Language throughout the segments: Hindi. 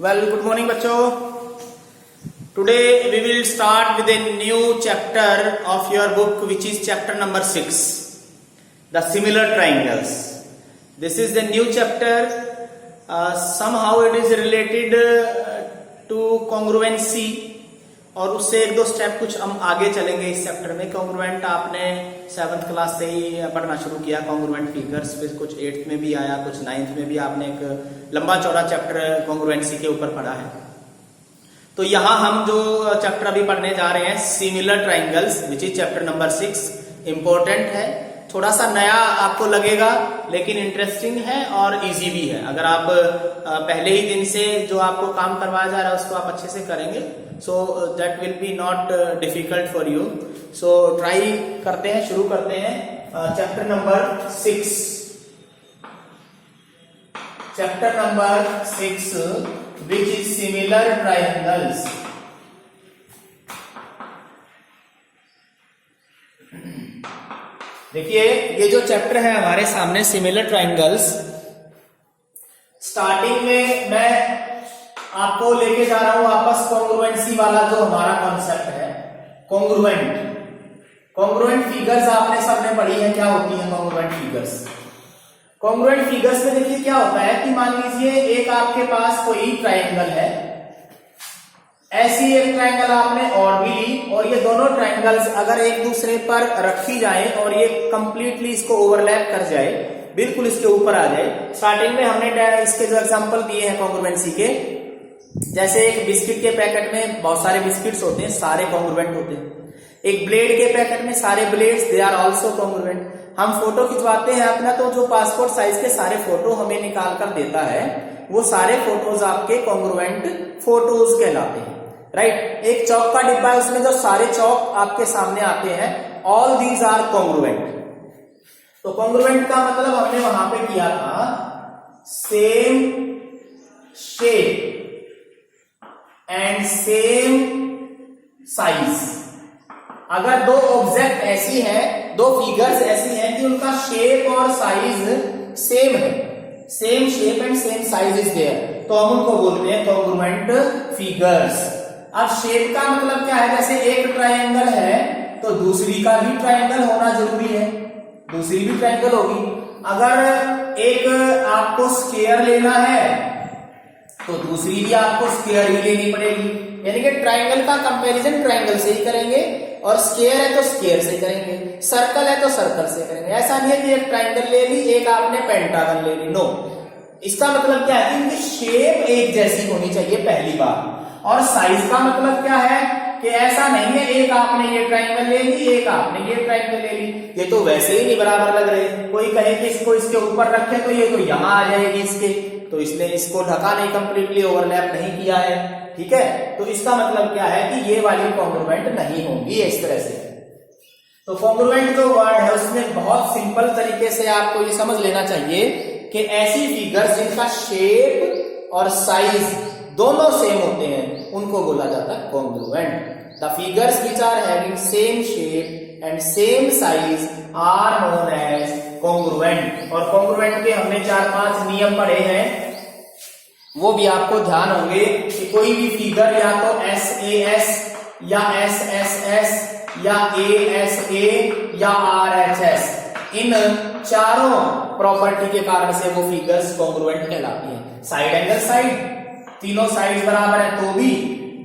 Well, good morning बच्चों. Today we will start with a new chapter of your book, which is chapter number 6, the similar triangles. This is the new chapter. Somehow it is related to congruency, और उससे एक दो स्टेप कुछ हम आगे चलेंगे इस चैप्टर में. कॉन्ग्रुएंट आपने 7th क्लास से ही पढ़ना शुरू किया, कॉन्ग्रुएंट फिगर्स, फिर कुछ 8th में भी आया, कुछ 9th में भी आपने एक लंबा चौड़ा चैप्टर कॉन्ग्रुएंसी के ऊपर पढ़ा है. तो यहाँ हम जो चैप्टर अभी पढ़ने जा रहे हैं, similar triangles, which is chapter number 6. Important है, थोड़ा सा नया आपको लगेगा लेकिन इंटरेस्टिंग है और इजी भी है. अगर आप पहले ही दिन से जो आपको काम करवाया जा रहा है उसको आप अच्छे से करेंगे, so that will be not difficult for you. So try करते हैं, शुरू करते हैं chapter number 6. Chapter number 6 which is similar triangles. देखिए ये जो चैप्टर है हमारे सामने, सिमिलर ट्राइंगल्स, स्टार्टिंग में मैं आपको लेके जा रहा हूं वापस कॉन्ग्रुएंसी वाला जो हमारा कॉन्सेप्ट है. कॉन्ग्रुएंट फिगर्स आपने सबने पढ़ी है, क्या होती है कॉन्ग्रुएंट फिगर्स. कॉन्ग्रुएंट फिगर्स में देखिए क्या होता है कि मान लीजिए एक आपके पास कोई ट्राइंगल है, ऐसी एक ट्राइंगल आपने और भी ली, और ये दोनों ट्राइंगल्स अगर एक दूसरे पर रखी जाए और ये कंप्लीटली इसको ओवरलैप कर जाए, बिल्कुल इसके ऊपर आ जाए. स्टार्टिंग में हमने इसके जो एग्जांपल दिए हैं कॉन्ग्रुएंसी के, जैसे एक बिस्किट के पैकेट में बहुत सारे बिस्किट्स होते हैं, सारे कॉन्ग्रुएंट होते हैं. एक ब्लेड के पैकेट में सारे blades, they are also congruent. हम फोटो खिंचवाते हैं अपना, तो जो पासपोर्ट साइज के सारे फोटो हमें निकाल कर देता है, वो सारे फोटोज आपके कॉन्ग्रुएंट फोटोज कहलाते हैं, राइट. एक चौक का डिब्बा है, उसमें जो सारे चौक आपके सामने आते हैं, ऑल दीज आर कॉन्ग्रुएंट. तो कॉन्ग्रुएंट का मतलब हमने वहां पे किया था same shape and same size. अगर दो ऑब्जेक्ट ऐसी हैं, दो फिगर्स ऐसी हैं कि उनका शेप और साइज सेम है, same shape and same size is there, तो हम उनको बोलते हैं कॉन्ग्रुएंट फिगर्स. अब शेप का मतलब क्या है, जैसे एक ट्रायंगल है तो दूसरी का भी ट्रायंगल होना जरूरी है, दूसरी भी ट्रायंगल होगी. अगर एक आपको स्क्वायर लेना है तो दूसरी भी आपको स्क्वायर ही लेनी पड़ेगी. यानी कि ट्रायंगल का कंपैरिजन ट्रायंगल से ही करेंगे, और स्क्वायर है तो स्क्वायर से करेंगे, सर्कल है तो सर्कल से करेंगे. ऐसा नहीं है कि एक ट्रायंगल ले ली, एक आपने पेंटागन ले ली. नो, इसका मतलब क्या है कि इनकी शेप एक जैसी होनी चाहिए पहली बार. और साइज का मतलब क्या है कि ऐसा नहीं है एक आपने ये ट्रायंगल ले ली, एक आपने ये ट्रायंगल ले ली, ये तो वैसे ही नहीं बराबर लग रहे. कोई कहे कि इसको इसके ऊपर रखे तो ये तो यहां आ जाएगी इसके, तो इसने इसको ढका नहीं, कंप्लीटली ओवरलैप नहीं किया है, ठीक है. तो इसका मतलब क्या है कि ये वाली कॉन्ग्रुएंट नहीं होगी इस तरह से. तो कॉन्ग्रुएंट जो वर्ड है उसमें बहुत सिंपल तरीके से आपको ये समझ लेना चाहिए कि ऐसी फिगर्स जिनका शेप और साइज दोनों सेम होते हैं उनको बोला जाता है congruent. The figures which are having same shape and same size are known as congruent. और कॉन्ग्रुएंट के हमने 4-5 नियम पढ़े हैं, वो भी आपको ध्यान होंगे कि कोई भी फिगर या तो SAS या SSS या ASA या RHS, इन चारों प्रॉपर्टी के कारण से वो फिगर्स कॉन्ग्रुएंट कहलाती हैं. साइड एंगल साइड, तीनों साइड बराबर है तो भी,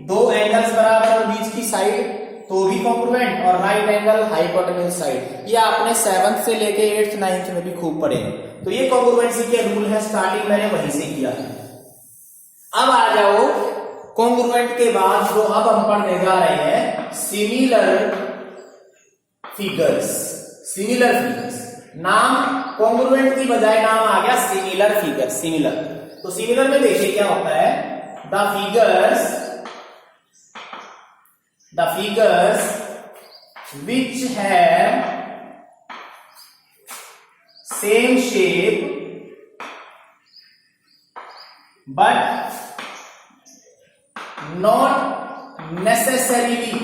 दो एंगल्स बराबर और बीच की साइड तो भी कॉन्ग्रुएंट, और राइट एंगल हाइपोटेन्यूज साइड, ये आपने 7th से लेके 8th 9th में भी खूब पढ़े. तो ये कॉन्ग्रुएंसी के रूल है, स्टार्टिंग मैंने वहीं से किया है. अब आ जाओ कॉन्ग्रुएंट के बाद जो अब हम पढ़ने जा रहे हैं, सिमिलर फिगर्स. सिमिलर फिगर्स, नाम कॉन्ग्रुएंट की बजाय नाम आ गया सिमिलर फिगर. सिमिलर, तो सिमिलर में देखिए क्या होता है, the figures which have same shape but not necessarily.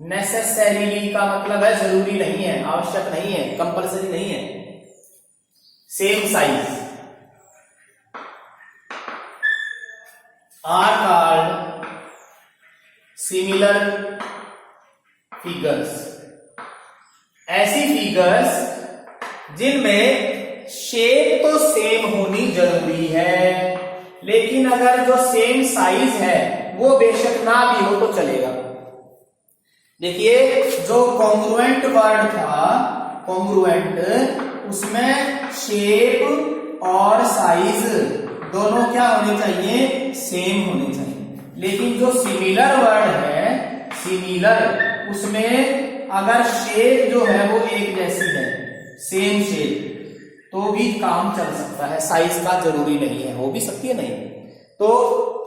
Necessarily का मतलब है जरूरी नहीं है, आवश्यक नहीं है, कंपल्सरी नहीं है. सेम साइज, सिमिलर फिगर्स, ऐसी फिगर्स जिनमें शेप तो सेम होनी जरूरी है, लेकिन अगर जो सेम साइज है वो बेशक ना भी हो तो चलेगा। देखिए जो कॉन्ग्रुएंट वर्ड था, कॉन्ग्रुएंट, उसमें शेप और साइज दोनों क्या होने चाहिए, सेम होने चाहिए। लेकिन जो सिमिलर वर्ड है, सिमिलर, उसमें अगर शेप जो है वो एक जैसी है, सेम शेप, तो भी काम चल सकता है, साइज का जरूरी नहीं है, हो भी सकती है नहीं। तो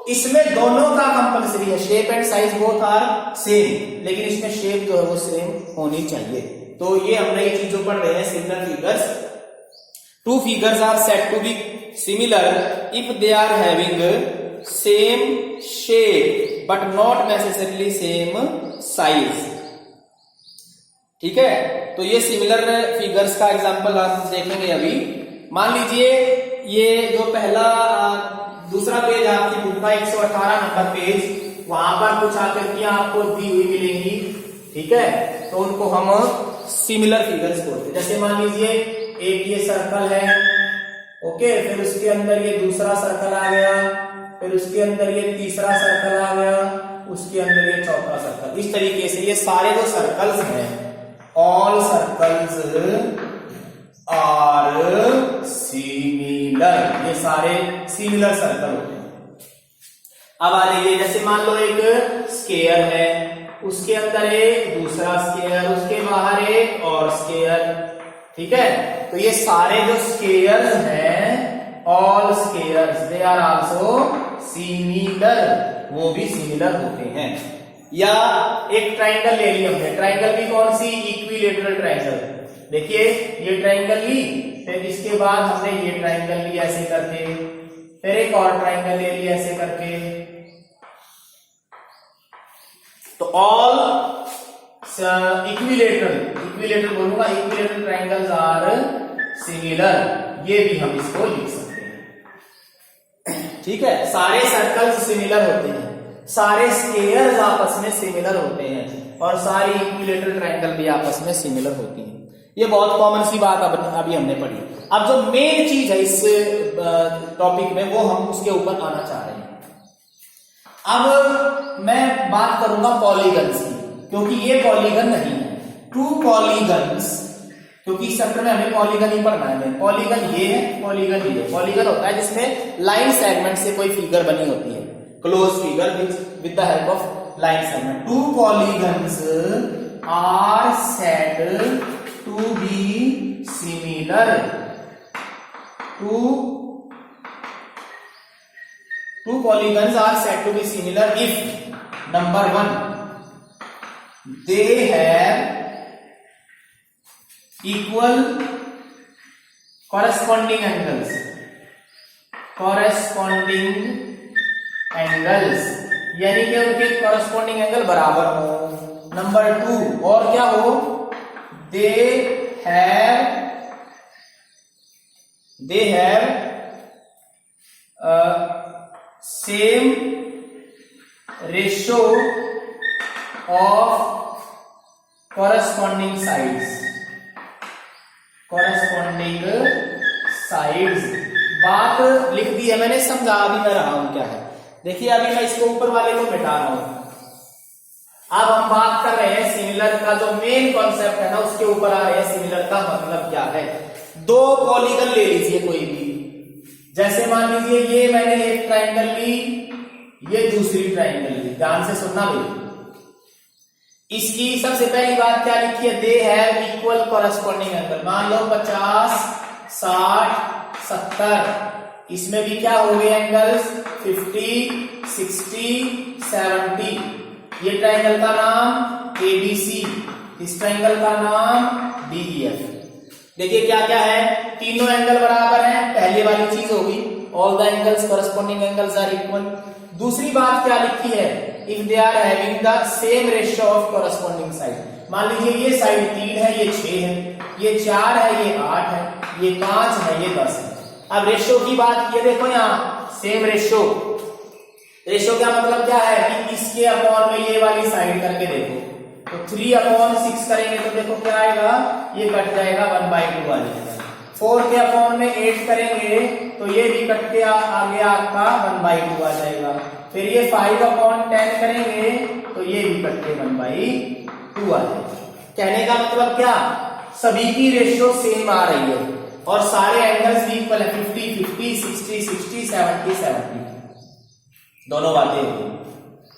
इसमें दोनों का कंपलसरी है, shape and size both are same, लेकिन इसमें शेप जो है वो सेम होनी चाहिए। तो ये हम नई चीजों पढ़ रहे हैं, similar figures. Two figures are said to be similar if they are having same shape but not necessarily same size. ठीक है, तो ये सिमिलर फिगर्स का एग्जांपल आप देखेंगे अभी। मान लीजिए ये जो पहला दूसरा पेज आपकी बुक का 118 नंबर पेज, वहां पर कुछ आकृतियां आपको दी हुई मिलेंगी। ठीक है, तो उनको हम सिमिलर फिगर्स बोलते हैं। जैसे मान लीजिए एक ये सर्कल है, ओके, फिर उसके अंदर ये दूसरा सर्कल आ गया, फिर उसके अंदर ये तीसरा सर्कल आ गया, उसके अंदर ये चौथा सर्कल। इस तरीके से ये सारे जो सर्कल्स हैं, ऑल सर्कल्स आर सिमिलर, ये सारे सिमिलर सर्कल होते हैं। अब आ जाइए, जैसे मान लो एक स्क्वायर है, उसके अंदर एक दूसरा स्क्वायर, उसके बाहर एक और स्क्वायर। ठीक है, तो ये सारे जो स्क्वायर्स हैं, all squares, they are also similar, वो भी सिमिलर होते हैं। या एक ट्राइंगल ले लिया हमने, ट्राइंगल भी कौन सी, इक्विलेटरल ट्राइंगल। देखिए ये ट्राइंगल ली, फिर इसके बाद हमने ये ट्राइंगल ली ऐसे करके, फिर एक और ट्राइंगल ले लिया ऐसे करके। तो ऑल इक्विलेटरल बोलूंगा, इक्विलेटरल ट्राइंगल्स आर सिमिलर, ये भी हम इसको लिख सकते हैं। ठीक है, सारे सर्कल्स सिमिलर होते हैं, सारे स्क्वायर्स आपस में सिमिलर होते हैं, और सारी इक्विलेटरल ट्राइंगल भी आपस में सिमिलर होती हैं। ये बहुत कॉमन सी बात अभी हमने पढ़ी। अब जो मेन चीज है इस टॉपिक में, वो हम उसके ऊपर आना चाह रहे हैं। अब मैं बात करूंगा पॉलीगन्स की, क्योंकि ये पॉलीगन नहीं है। टू पॉलीगन्स, क्योंकि इस चैप्टर में हमें पॉलीगन ही पढ़ना है। पॉलीगन ये है, पॉलीगन ये है। पॉलीगन होता है जिसमें लाइन सेगमेंट से कोई फिगर बनी होती है, close figure with the help of line segment. Two polygons are said to be similar, two polygons are said to be similar if number 1 they have equal corresponding angles, यानी कि उनके corresponding एंगल बराबर हो। नंबर 2 और क्या हो, they have same ratio of corresponding sides, बात लिख दी है मैंने, समझा अभी मैं रहा हूं क्या है। देखिए अभी मैं इसको ऊपर वाले को मिटा रहा हूं। अब हम बात कर रहे हैं सिमिलर का, जो मेन कॉन्सेप्ट है ना, उसके ऊपर आ रहे हैं। सिमिलर का मतलब क्या है। दो पॉलीगन ले लीजिए कोई भी, जैसे मान लीजिए ये मैंने एक ट्राइंगल ली, ये दूसरी ट्राइंगल ली। ध्यान से सुनना भाई। इसकी सबसे पहली बात क्या लिखी है, they have equal corresponding angle. मान लो 50, 60, 70, इसमें भी क्या हो गए एंगल्स, 50, 60, 70। ये ट्राइंगल का नाम ABC, इस ट्राइंगल का नाम DEF। देखिए क्या क्या है, तीनों एंगल बराबर हैं, पहले वाली चीज होगी, all the angles corresponding angles are equal. दूसरी बात क्या लिखी है, if they are having the same ratio of corresponding side. मान लीजिए ये साइड 3 है, ये 6 है, ये 4 है, ये 8 है, ये 5 है, ये 10 है। अब रेशियो की बात की है, देखो यहाँ सेम रेशियो, रेशियो क्या मतलब क्या है कि इसके अपॉन में ये वाली साइड करके देखो, तो 3/6 करेंगे तो देखो क्या आएगा, ये कट जाएगा 1/2 आ जाएगा। 4 के अपॉन में 8 करेंगे तो ये भी कट के आगे आपका 1/2 आ जाएगा। फिर ये 5/10 करेंगे तो ये भी कट के 1/2 आ जाएगा। कहने का मतलब क्या, सभी की रेशियो सेम आ रही है और सारे एंगल्स भी इक्वल है, 50-50, 60-60, 70-70, दोनों बातें होगी,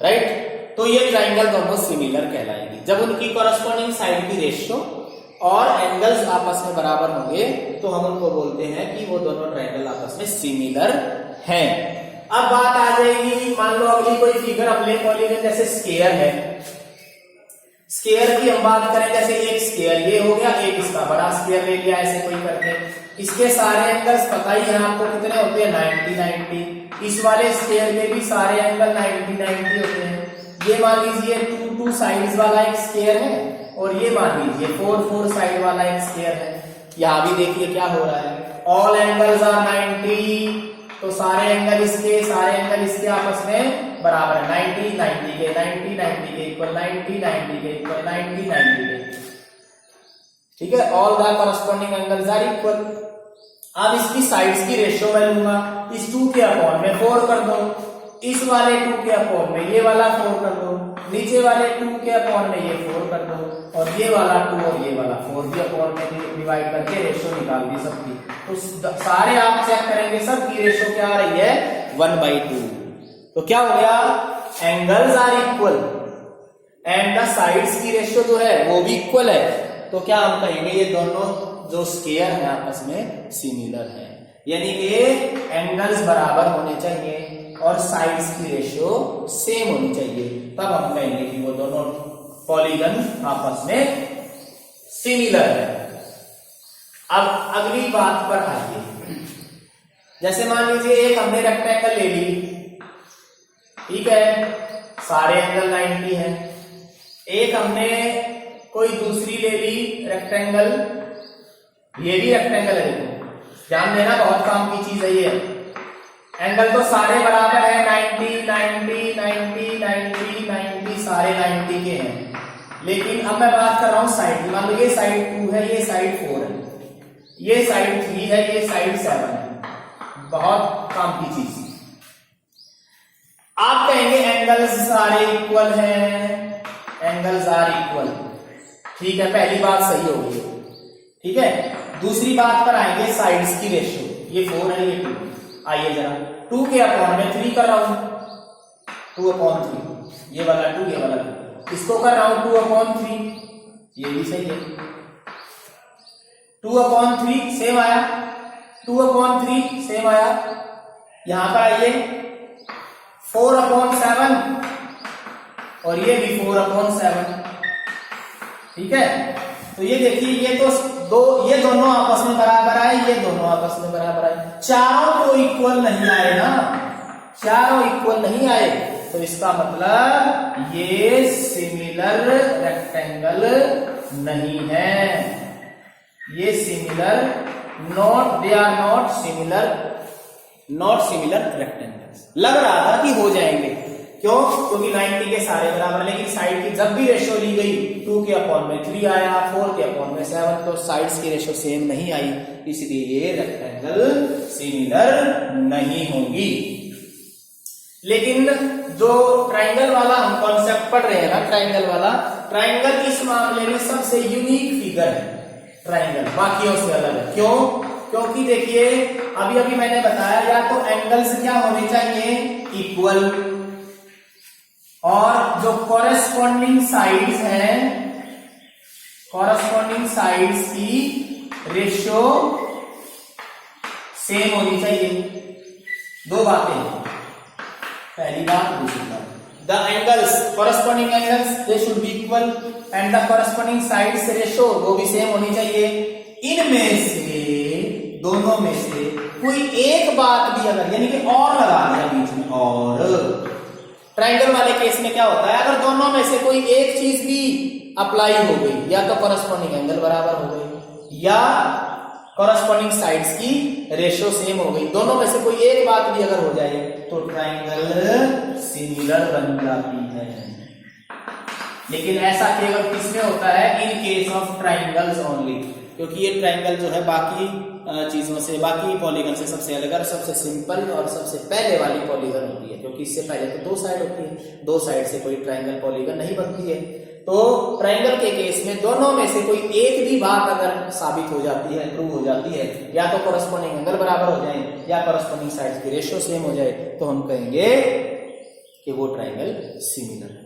राइट। तो ये ट्राइंगल दोनों सिमिलर कहलाएंगे जब उनकी कॉरस्पॉन्डिंग साइड की रेशियो और एंगल्स आपस में बराबर होंगे, तो हम उनको बोलते हैं कि वो दोनों ट्राइंगल आपस में सिमिलर हैं। अब बात आ जाएगी, मान लो अगली कोई फिगर अपने पॉलीगन जैसे स्क्वायर है, स्क्वायर की हम बात करें, जैसे एक स्क्वायर ये हो गया, एक इसका बड़ा स्क्वायर ले लिया, ऐसे कोई करके इसके सारे एंगल्स पता ही है आपको कितने होते हैं, 90-90। इस वाले स्क्वायर में भी सारे एंगल 90-90 होते हैं। ये मान लीजिए 2 साइड्स वाला एक स्क्वायर है और ये मान लीजिए 4 साइड वाला एक स्क्वायर है। यहां भी देखिए क्या हो रहा है, ऑल एंगल्स आर 90, तो सारे एंगल इसके आपस में बराबर है, 90-90 के, 90-90 के इक्वल, 90-90 के इक्वल, 90-90 के, ठीक है। All the corresponding angles are equal. अब इसकी साइड्स की रेशियो मैं लूंगा, इस 2 के अपॉन में 4 कर दो, इस वाले 2 के अपॉन में ये वाला 4 कर दो, नीचे वाले 2 के अपॉन में ये 4 कर दो, और ये वाला 2 और ये वाला 4 भी अपॉन में डिवाइड करके रेशियो निकाल दी सबकी। तो सारे आप चेक करेंगे सबकी रेशियो क्या आ रही है, 1/2। तो क्या हो गया, angles are equal and the sides की रेशियो जो है वो भी इक्वल है। तो क्या हम कहेंगे, ये दोनों जो स्क्वायर है आपस में सिमिलर है, यानी कि एंगल्स बराबर होने चाहिए और साइड्स की रेशियो सेम होनी चाहिए, तब हम कहेंगे कि वो दोनों पॉलीगन आपस में सिमिलर है। अब अगली बात पर आइए, जैसे मान लीजिए एक हमने रेक्टेंगल ले ली, ठीक है, सारे एंगल 90 हैं। एक हमने कोई दूसरी ले ली रेक्टेंगल, ये भी रेक्टेंगल है, ध्यान देना बहुत काम की चीज है ये। एंगल तो सारे बराबर है, 90 सारे 90 के हैं, लेकिन अब मैं बात कर रहा हूं साइड की। मान लो ये साइड 2 है, ये साइड 4 है, ये साइड 3 है, ये साइड 7 है, बहुत काम की चीज। आप कहेंगे एंगल्स सारे इक्वल हैं, एंगल्स आर इक्वल, ठीक है, पहली बात सही होगी, ठीक है। दूसरी बात पर आएंगे, साइड्स की रेशियो, ये 4 है, ये 2। आइए जरा 2 के अपॉन में 3 कर रहा हूं, 2/3, ये वाला 2, ये वाला 2, इसको कर रहा हूं 2/3, ये भी सही है, 2/3 सेम आया, 2/3 सेम आया। यहां पर आइए 4/7 और ये भी 4/7, ठीक है। तो ये देखिए, ये तो ये दोनों आपस में बराबर आए, ये दोनों आपस में बराबर आए, चारों तो इक्वल नहीं आए ना, चारों इक्वल नहीं आए, तो इसका मतलब ये सिमिलर रेक्टेंगल नहीं है, ये similar they are not similar rectangles. लग रहा था कि हो जाएंगे, क्यों, क्योंकि 90 के सारे बराबर, लेकिन साइड की जब भी रेशियो ली गई 2 के अपॉन में 3 आया, 4 के अपॉन में 7, तो साइड्स की रेशियो सेम नहीं आई, इसलिए ये रेक्टेंगल सिमिलर नहीं होंगी। लेकिन जो ट्राइंगल वाला हम कॉन्सेप्ट पढ़ रहे हैं ना, ट्राइंगल वाला, ट्राइंगल इस मामले में सबसे यूनिक फिगर है ट्राइंगल, बाकियों से अलग है। क्यों, क्योंकि देखिए अभी मैंने बताया, या तो एंगल्स क्या होने चाहिए, इक्वल, और जो कॉरेस्पॉन्डिंग साइड्स हैं, कॉरेस्पॉन्डिंग साइड्स की रेशियो सेम होनी चाहिए। दो बातें, पहली बात, दूसरी बात, the angles, corresponding angles they should be equal and the corresponding sides ratio वो भी सेम होनी चाहिए। इनमें से, दोनों में से कोई एक बात भी अगर, यानी कि और लगा दिया बीच में, और ट्राइंगल वाले केस में क्या होता है, अगर दोनों में से कोई एक चीज भी अप्लाई हो गई, या तो कॉरेस्पॉन्डिंग एंगल बराबर हो गई, या कॉरस्पॉन्डिंग साइड्स की रेशियो सेम हो गई, दोनों में से कोई एक बात भी अगर हो जाए तो ट्राइंगल सिमिलर बन जाती है। लेकिन ऐसा केवल किसमें होता है, in case of triangles only, क्योंकि ये ट्राइंगल जो है बाकी चीजों से, बाकी पॉलीगन से सबसे अलग और सबसे सिंपल और सबसे पहले वाली पॉलीगन होती है, क्योंकि इससे पहले तो दो साइड होती है, दो साइड से कोई ट्राइंगल पॉलीगन नहीं बनती है। तो ट्राइंगल के केस में दोनों में से कोई एक भी बात अगर साबित हो जाती है, प्रूव हो जाती है, या तो कॉरस्पॉन्डिंग एंगल बराबर हो जाए या कॉरस्पॉन्डिंग साइड्स की रेशियो सेम हो जाए, तो हम कहेंगे कि वो ट्राइंगल सिमिलर है।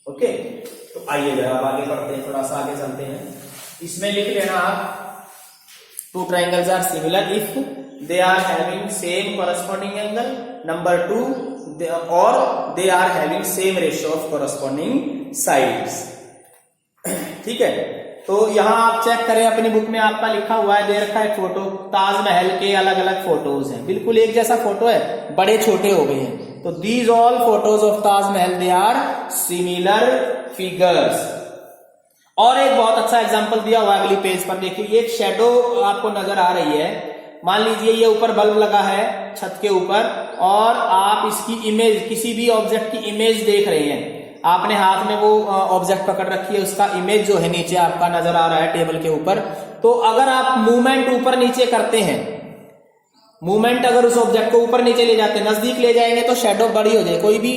ओके, तो आइए जरा आगे बढ़ते हैं, थोड़ा सा आगे चलते हैं। इसमें लिख लेना आप, two triangles are similar if they are having same corresponding angle, number 2 और they are having same ratio of corresponding sides. ठीक है, तो यहां आप चेक करें अपनी बुक में आपका लिखा हुआ है, दे रखा है फोटो, ताजमहल के अलग अलग फोटोज हैं, बिल्कुल एक जैसा फोटो है, बड़े छोटे हो गए हैं। तो these all photos of Taj Mahal they are similar figures. और एक बहुत अच्छा एग्जांपल दिया हुआ है अगली पेज पर, देखिए ये एक शेडो आपको नजर आ रही है। मान लीजिए ये ऊपर बल्ब लगा है छत के ऊपर, और आप इसकी इमेज, किसी भी ऑब्जेक्ट की इमेज देख रहे हैं, आपने हाथ में वो ऑब्जेक्ट पकड़ रखी है, उसका इमेज जो है नीचे आपका नजर आ रहा है टेबल के ऊपर। तो अगर आप मूवमेंट ऊपर नीचे करते हैं, मूवमेंट अगर उस ऑब्जेक्ट को ऊपर नीचे ले जाते हैं, नजदीक ले जाएंगे तो शेडो बड़ी हो जाए। कोई भी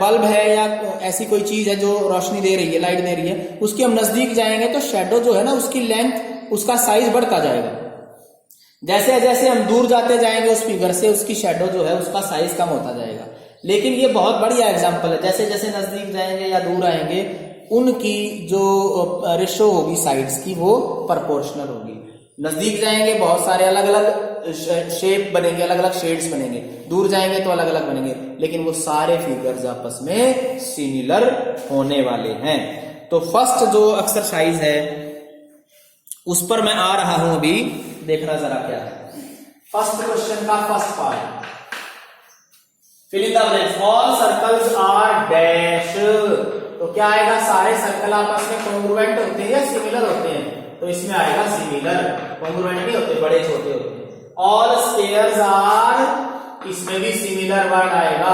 बल्ब है या ऐसी कोई चीज है जो रोशनी दे रही है, लाइट दे रही है, उसके हम नजदीक जाएंगे तो शेडो जो है ना, उसकी लेंथ, उसका साइज बढ़ता जाएगा। जैसे जैसे हम दूर जाते जाएंगे उस फिगर से, उसकी शेडो जो है उसका साइज कम होता जाएगा। लेकिन ये बहुत बढ़िया एग्जांपल है, जैसे जैसे नजदीक जाएंगे या दूर आएंगे, उनकी जो रेशो होगी साइड्स की वो प्रोपोर्शनल होगी। नजदीक जाएंगे बहुत सारे अलग अलग शेप बनेंगे, अलग अलग शेड्स बनेंगे, दूर जाएंगे तो अलग अलग बनेंगे, लेकिन वो सारे फिगर्स आपस में सिमिलर होने वाले हैं। तो फर्स्ट जो एक्सरसाइज है उस पर मैं आ रहा हूं अभी, देखना जरा क्या है। फर्स्ट क्वेश्चन का first part, fill in the blanks, all circles are dash. तो क्या आएगा, सारे सर्कल आपस में कॉन्ग्रुएंट होते हैं या सिमिलर होते हैं? तो इसमें आएगा सिमिलर, कॉन्ग्रुएंट नहीं होते, बड़े छोटे होते हैं। ऑल स्क्वायर्स आर, इसमें भी सिमिलर वर्ड आएगा,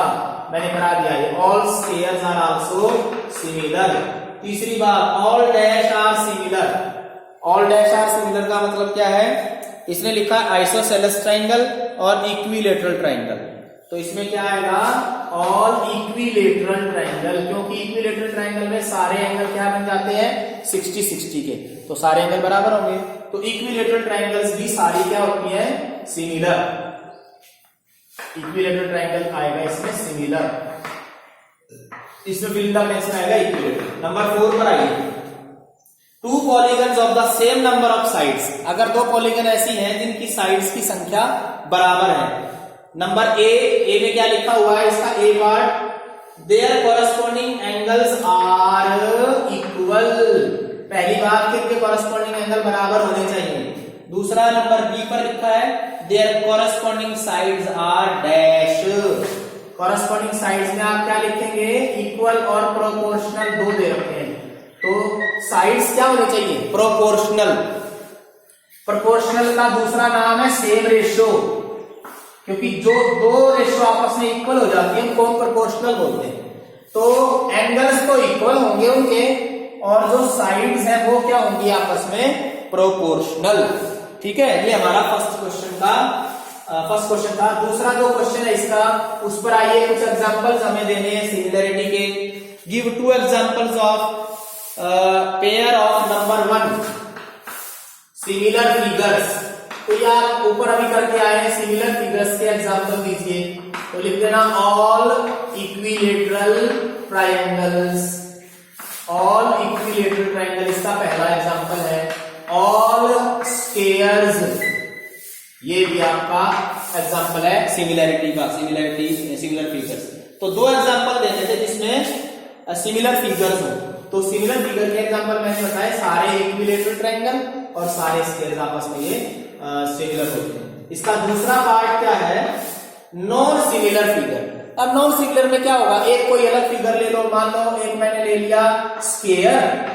मैंने करा दिया है, all squares are also similar. तीसरी बात, all dash are similar. All dash are similar का मतलब क्या है, इसने लिखा आइसोसेलेस ट्राइंगल और इक्विलेटरल ट्राइंगल। तो इसमें क्या आएगा, ऑल इक्विलेटरल ट्राइंगल, क्योंकि इक्विलेटरल ट्राइंगल में सारे एंगल क्या बन जाते हैं, 60-60 के, तो सारे एंगल बराबर होंगे। तो इक्विलेटरल ट्राइंगल्स भी सारी क्या होती है, सिमिलर। इक्विलेटरल ट्राइंगल आएगा इसमें सिमिलर, इसमें फिल इन द ब्लैंक्स में आएगा इक्विलेटरल। नंबर 4 पर आइए, to polygons of the same number of sides. अगर दो पॉलीगन ऐसी हैं जिनकी साइड्स की संख्या बराबर है। नंबर ए में क्या लिखा हुआ है, इसका A part, there corresponding angles are equal. पहली बात कि इनके कॉरस्पॉन्डिंग एंगल बराबर होने चाहिए। दूसरा नंबर बी पर लिखा है, their corresponding sides are dash. Corresponding sides में आप क्या लिखेंगे, इक्वल और प्रोपोर्शनल, दो दे रखे हैं। तो साइड्स क्या होने चाहिए, प्रोपोर्शनल। प्रोपोर्शनल का दूसरा नाम है सेम रेशियो, क्योंकि जो दो रेशियो आपस में इक्वल हो जाती है उनको हम प्रोपोर्शनल बोलते हैं। तो एंगल्स तो इक्वल होंगे उनके, और जो साइड्स हैं वो क्या होंगी आपस में, प्रोपोर्शनल। ठीक है, ये हमारा फर्स्ट क्वेश्चन था। दूसरा जो क्वेश्चन है इसका, उस पर आइए, कुछ एग्जांपल्स हमें देने हैं सिमिलरिटी के। Give 2 examples of pair of number 1 similar figures. तो ये आप ऊपर अभी करके आए हैं, सिमिलर फिगर्स के एग्जांपल दीजिए। तो लिख देना, all equilateral triangles. All equilateral triangle इसका पहला एग्जांपल है। ऑल स्क्वायर्स, ये भी आपका एग्जांपल है सिमिलरिटी का, सिमिलर फिगर्स। तो 2 एग्जांपल देने थे जिसमें सिमिलर फिगर्स हो। तो सिमिलर फिगर के एग्जांपल मैंने बताया, सारे इक्विलेटरल ट्राइंगल और सारे स्क्वायर्स आपस में ये सिमिलर होते हैं। इसका दूसरा पार्ट क्या है, नॉन सिमिलर फिगर। अब नॉन सिमिलर में क्या होगा, एक कोई अलग फिगर ले लो, मान लो एक मैंने ले लिया स्क्वायर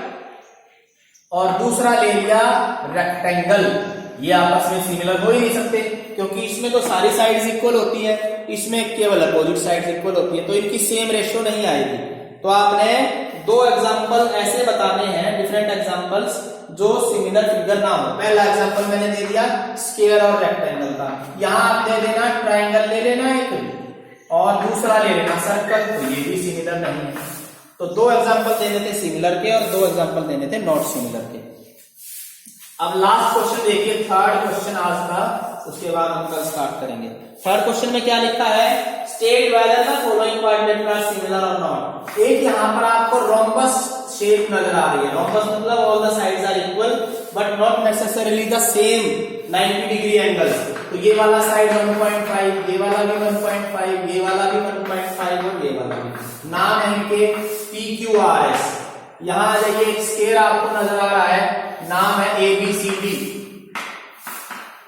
और दूसरा ले लिया रेक्टेंगल, ये आपस में सिमिलर हो ही नहीं सकते, क्योंकि इसमें तो सारी साइड्स इक्वल होती है, इसमें केवल अपोजिट साइड्स इक्वल होती है, तो इनकी सेम रेशियो नहीं आएगी। तो आपने दो एग्जांपल ऐसे बताने हैं, डिफरेंट एग्जांपल्स, जो सिमिलर फिगर ना हो। पहला एग्जांपल मैंने दे दिया स्क्वायर और रेक्टेंगल का, यहां आप दे देना ट्रायंगल ले लेना एक, और दूसरा ले लेना सर्कल, तो ये भी सिमिलर नहीं है। तो दो एग्जांपल देने थे सिमिलर के और दो एग्जांपल देने थे नॉट सिमिलर के। अब लास्ट क्वेश्चन देखिए, थर्ड क्वेश्चन आज का, उसके बाद हम कल स्टार्ट करेंगे। थर्ड क्वेश्चन में क्या लिखा है, state whether the following coordinate are similar और नॉट। एक यहां पर आपको रोम्बस शेप नजर आ रही है, रोम्बस मतलब all the sides are equal but not necessarily the same 90 degree angle. तो ये वाला साइड 1.5, ये वाला भी 1.5, ये वाला भी 1.5 और ये वाला भी। नाम है इनके PQRS। यहां आ जाइए, एक स्क्वायर आपको नजर आ रहा है, नाम है ABCD।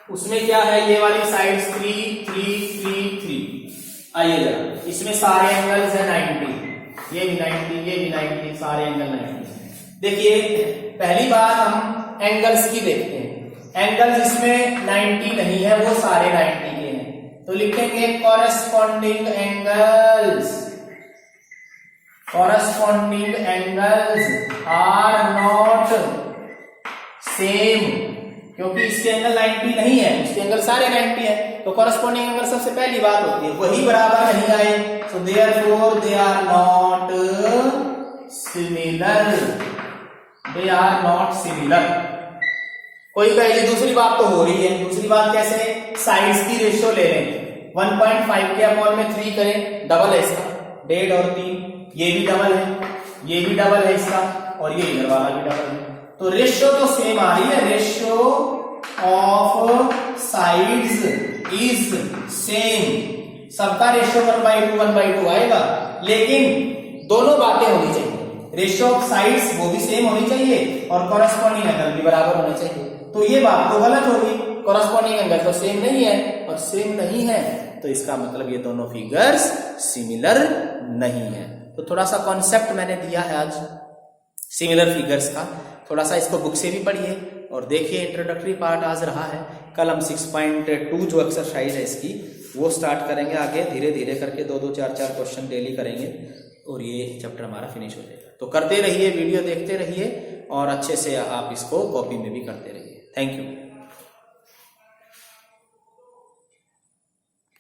उसमें क्या है, ये वाली साइड्स 3, 3, 3, 3। आइए जरा, इसमें सारे एंगल्स है 90, ये भी 90, ये भी 90, सारे एंगल 90। देखिए पहली बात हम एंगल्स की देखते हैं। एंगल्स इसमें 90 नहीं है, वो सारे 90 के हैं, तो लिखेंगे corresponding angles. Corresponding angles are not same, क्योंकि इसके एंगल 90 नहीं है, इसके एंगल सारे 90 है, तो कॉरेस्पॉन्डिंग एंगल सबसे पहली बात होती है, वही बराबर नहीं आए, so therefore they are not similar, they are not similar. कोई कहे दूसरी बात तो हो रही है, दूसरी बात कैसे, साइड्स की रेशियो ले लें, 1.5 के अपॉन में 3 करें, डबल है इसका, 1.5 और 3, ये भी डबल है, ये भी डबल है इसका, और ये इधर वाला भी डबल है, तो रेशियो तो सेम आ रही है, ratio of sides is same, सबका रेशियो 1/2 आएगा, लेकिन दोनों बातें होनी चाहिए, रेशियो ऑफ साइड्स वो भी सेम होनी चाहिए और कॉरेस्पॉन्डिंग एंगल भी बराबर होने चाहिए। तो ये बात तो गलत होगी, कॉरेस्पॉन्डिंग एंगल तो सेम नहीं है, और सेम नहीं है तो इसका मतलब ये दोनों फिगर्स सिमिलर नहीं है। तो थोड़ा सा कॉन्सेप्ट मैंने दिया है आज सिमिलर फिगर्स का, थोड़ा सा इसको बुक से भी पढ़िए और देखिए, इंट्रोडक्टरी पार्ट आज रहा है। कल हम 6.2 जो एक्सरसाइज है इसकी वो स्टार्ट करेंगे, आगे धीरे धीरे करके 2-2, 4-4 क्वेश्चन डेली करेंगे और ये चैप्टर हमारा फिनिश हो जाएगा। तो करते रहिए, वीडियो देखते रहिए और अच्छे से आप इसको कॉपी में भी करते रहिए। Thank you.